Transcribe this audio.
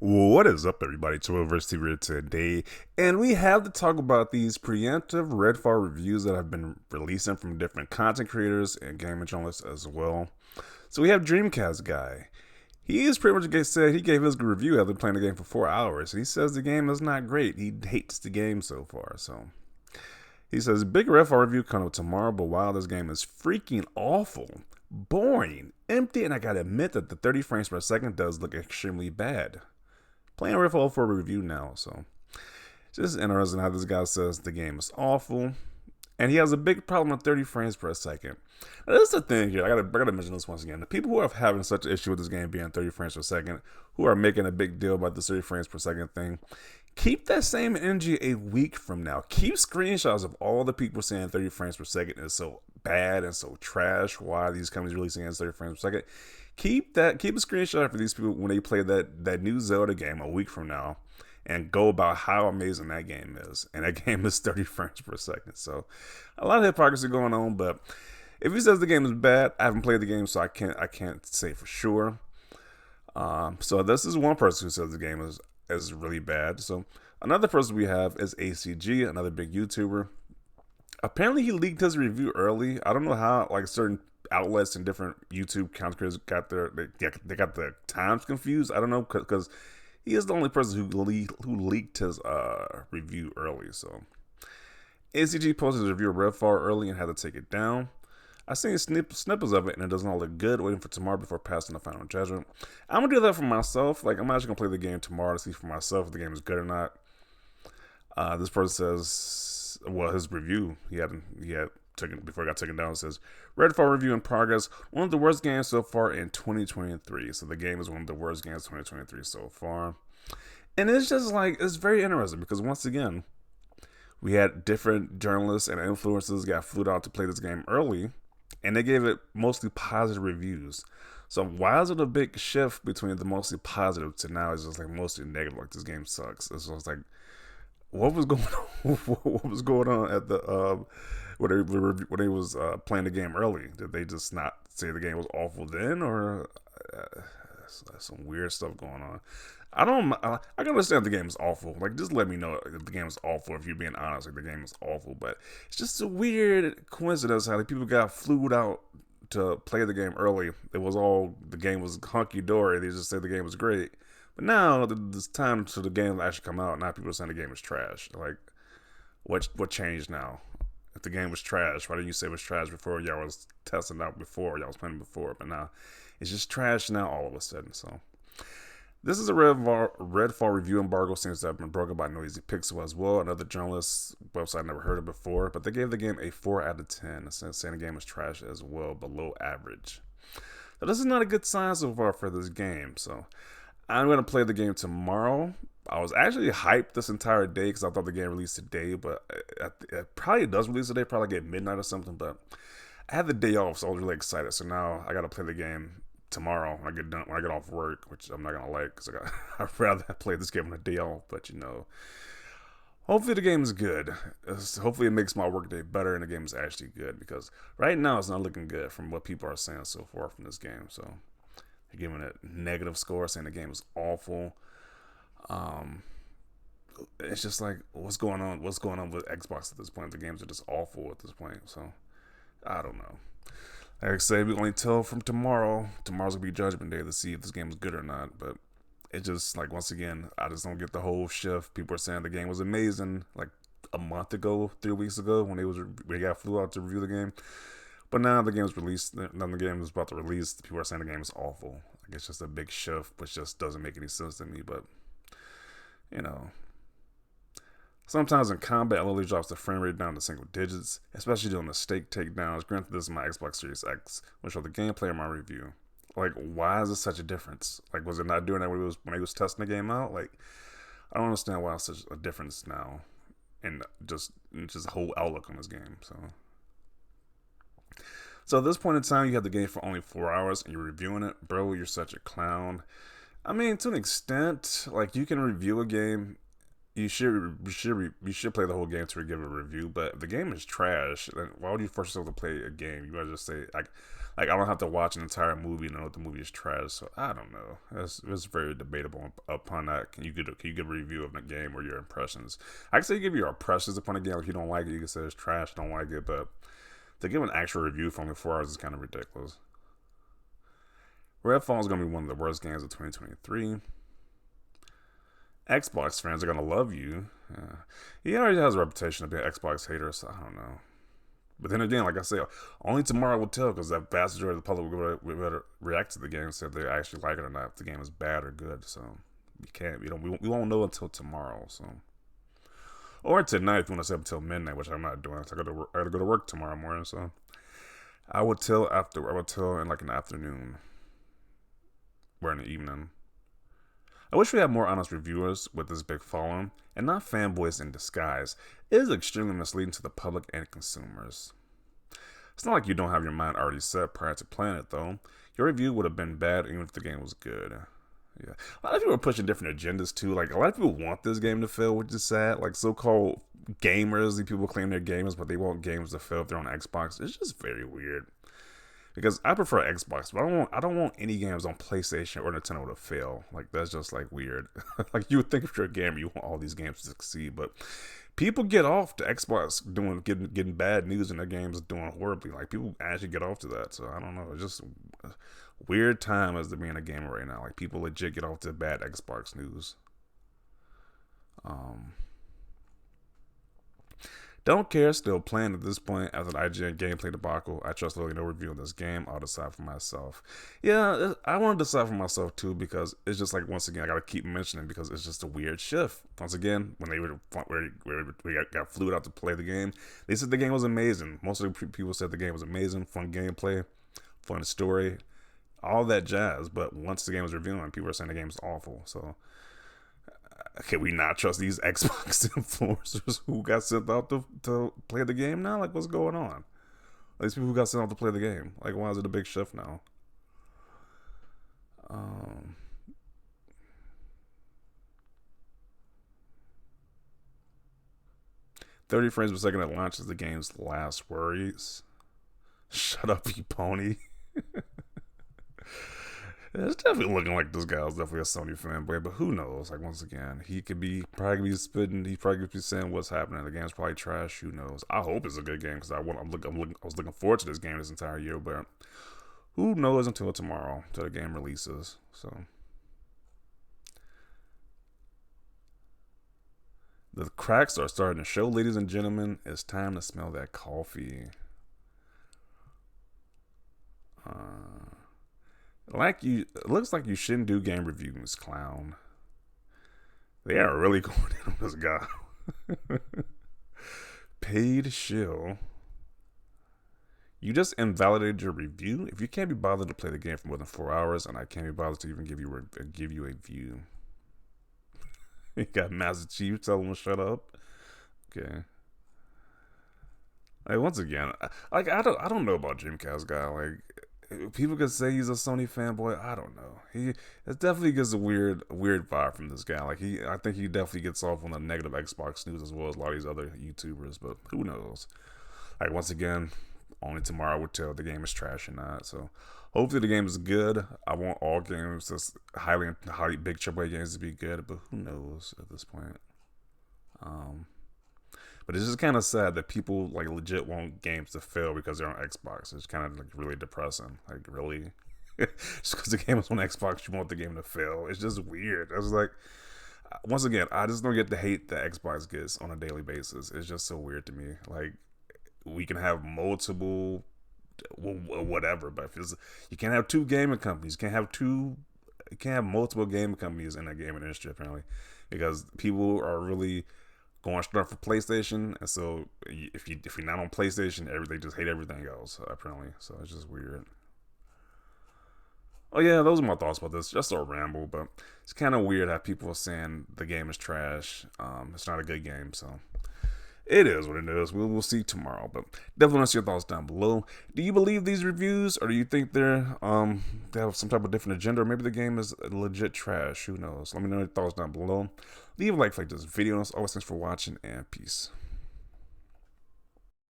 What is up, everybody? Twilverse here today, and we have to talk about these preemptive Redfall reviews that have been releasing from different content creators and gaming journalists as well. So we have DreamCastGuy. He is pretty much said he gave his review after playing the game for 4 hours. He says the game is not great. He hates the game so far. So he says big Redfall review coming up tomorrow, but wow, this game is freaking awful, boring, empty, and I gotta admit that the 30 frames per second does look extremely bad. Playing Redfall for a review now, so just interesting how this guy says the game is awful, and he has a big problem with 30 frames per second. Now, this is the thing here. I gotta mention this once again. The people who are having such an issue with this game being 30 frames per second, who are making a big deal about the 30 frames per second thing, keep that same energy a week from now. Keep screenshots of all the people saying 30 frames per second is so bad and so trash. Why these companies releasing at 30 frames per second? Keep a screenshot for these people when they play that new Zelda game a week from now, and go about how amazing that game is. And that game is 30 frames per second. So a lot of hypocrisy going on. But if he says the game is bad, I haven't played the game, so I can't say for sure. So this is one person who says the game is really bad. So another person we have is ACG, another big YouTuber. Apparently he leaked his review early. I don't know how, like, certain outlets and different YouTube content creators got they got the times confused. I don't know, because he is the only person who leaked his review early. So ACG posted his review of Redfall early and had to take it down. I seen snippets of it and it does not look good. Waiting for tomorrow before passing the final judgment. I'm gonna do that for myself. Like, I'm actually gonna play the game tomorrow to see for myself if the game is good or not. This person says, well, his review he had taken before it got taken down. It says Redfall review in progress. One of the worst games so far in 2023. So the game is one of the worst games 2023 so far. And it's just like, it's very interesting because once again, we had different journalists and influencers got flew out to play this game early, and they gave it mostly positive reviews. So why is it a big shift between the mostly positive to now it's just like mostly negative? Like, this game sucks. It's just like, what was going on? What was going on at the when they was playing the game early? Did they just not say the game was awful then, or some weird stuff going on? I can understand if the game is awful. Like, just let me know if the game is awful. If you're being honest, like, the game is awful. But it's just a weird coincidence how people got flued out to play the game early. The game was hunky dory. They just said the game was great. But now it's time for the game to actually come out. Now people are saying the game is trash. Like, what changed now? If the game was trash, why didn't you say it was trash before? Y'all was testing out before. Y'all was playing before. But now it's just trash now all of a sudden. So this is a Redfall review embargo. Seems to have been broken by Noisy Pixel as well. Another journalist website I never heard of before. But they gave the game a 4 out of 10. Saying the game was trash as well, below average. So this is not a good sign so far for this game. So I'm going to play the game tomorrow. I was actually hyped this entire day because I thought the game released today, but it probably does release today, probably like at midnight or something. But I had the day off, so I was really excited. So now I got to play the game tomorrow when I get off work, which I'm not going to like because I'd rather play this game on a day off. But, hopefully the game is good. Hopefully it makes my work day better and the game is actually good, because right now it's not looking good from what people are saying so far from this game. So giving it negative score, saying the game is awful. It's just like, what's going on with Xbox at this point? The games are just awful at this point. So I don't know. Like I say, we only tell from tomorrow. Tomorrow's gonna be Judgment Day to see if this game is good or not. But it just, like, once again, I just don't get the whole shift. People are saying the game was amazing like a month ago, 3 weeks ago, when they got flew out to review the game. But now the game's released. Now the game is about to release. People are saying the game is awful. Like, it's just a big shift, which just doesn't make any sense to me. But sometimes in combat, it literally drops the frame rate down to single digits, especially doing the stake takedowns. Granted, this is my Xbox Series X, which show the gameplay in my review. Like, why is it such a difference? Like, was it not doing that when he was testing the game out? Like, I don't understand why it's such a difference now, and just the whole outlook on this game. So at this point in time, you have the game for only 4 hours and you're reviewing it. Bro, you're such a clown. I mean, to an extent, like, you can review a game. You should play the whole game to give a review. But if the game is trash, then why would you force yourself to play a game? You might just say, Like I don't have to watch an entire movie to know the movie is trash. So I don't know. It's very debatable upon that. Can you give a review of the game or your impressions? I can say you give your impressions upon a game. If you don't like it, you can say it's trash. Don't like it, but to give an actual review for only 4 hours is kind of ridiculous. Redfall is going to be one of the worst games of 2023. Xbox fans are going to love you. He already has a reputation of being an Xbox hater, so I don't know. But then again, like I said, only tomorrow will tell because that vast majority of the public will react to the game and say if they actually like it or not, if the game is bad or good. So we won't know until tomorrow. So, or tonight if you want to stay up until midnight, which I'm not doing. So I got to go to work tomorrow morning. So I would tell in like an afternoon or in the evening. I wish we had more honest reviewers with this big following, and not fanboys in disguise. It is extremely misleading to the public and consumers. It's not like you don't have your mind already set prior to playing it, though. Your review would have been bad even if the game was good. Yeah, a lot of people are pushing different agendas too. Like a lot of people want this game to fail, which is sad. Like so-called gamers, these people claim they're gamers, but they want games to fail if they're on Xbox. It's just very weird. Because I prefer Xbox, but I don't want any games on PlayStation or Nintendo to fail. Like that's just like weird. Like you would think if you're a gamer, you want all these games to succeed, but people get off to Xbox getting bad news and their games doing horribly. Like people actually get off to that. So I don't know. It's just a weird time as to being a gamer right now. Like people legit get off to bad Xbox news. Don't care, still playing at this point after the IGN gameplay debacle. I trust literally no review of this game. I'll decide for myself. Yeah, I want to decide for myself too because it's just like, once again, I got to keep mentioning because it's just a weird shift. Once again, when we got flew out to play the game, they said the game was amazing. Most of the people said the game was amazing, fun gameplay, fun story, all that jazz. But once the game was reviewing, people were saying the game was awful. So can we not trust these Xbox influencers who got sent out to play the game now? Like, what's going on? These people who got sent out to play the game. Like, why is it a big shift now? 30 frames per second at launch is the game's last worries. Shut up, you pony. It's definitely looking like this guy's definitely a Sony fanboy, but who knows? Like once again, he could be spitting. He probably could be saying what's happening. The game's probably trash. Who knows? I hope it's a good game because I was looking forward to this game this entire year, but who knows until tomorrow, till the game releases. So the cracks are starting to show, ladies and gentlemen. It's time to smell that coffee. It looks like you shouldn't do game reviews, clown. They are really going in on this guy. Paid shill. You just invalidated your review. If you can't be bothered to play the game for more than 4 hours, and I can't be bothered to even give you a view. You got Master Chief telling him to shut up. Okay. Like once again, I don't know about DreamCastGuy. Like people could say he's a Sony fanboy. I don't know. It definitely gets a weird vibe from this guy. Like I think he definitely gets off on the negative Xbox news as well as a lot of these other YouTubers. But who knows? Like once again, only tomorrow would tell if the game is trash or not. So hopefully the game is good. I want all games, that's highly big AAA games, to be good. But who knows at this point? But it's just kind of sad that people like legit want games to fail because they're on Xbox. It's kind of like really depressing. Like really, just because the game is on Xbox, you want the game to fail. It's just weird. I was like, once again, I just don't get the hate that Xbox gets on a daily basis. It's just so weird to me. Like we can have multiple, whatever, but you can't have two gaming companies. You can't have multiple gaming companies in the gaming industry apparently, because people are really going straight for PlayStation, and so if you're not on PlayStation, they just hate everything else apparently. So it's just weird. Oh yeah, those are my thoughts about this. Just a ramble, but it's kind of weird how people are saying the game is trash. It's not a good game, so it is what it is. We'll see tomorrow, but definitely want to see your thoughts down below. Do you believe these reviews, or do you think they have some type of different agenda, or maybe the game is legit trash? Who knows? Let me know your thoughts down below. Leave a like this video. And as always, thanks for watching, and peace.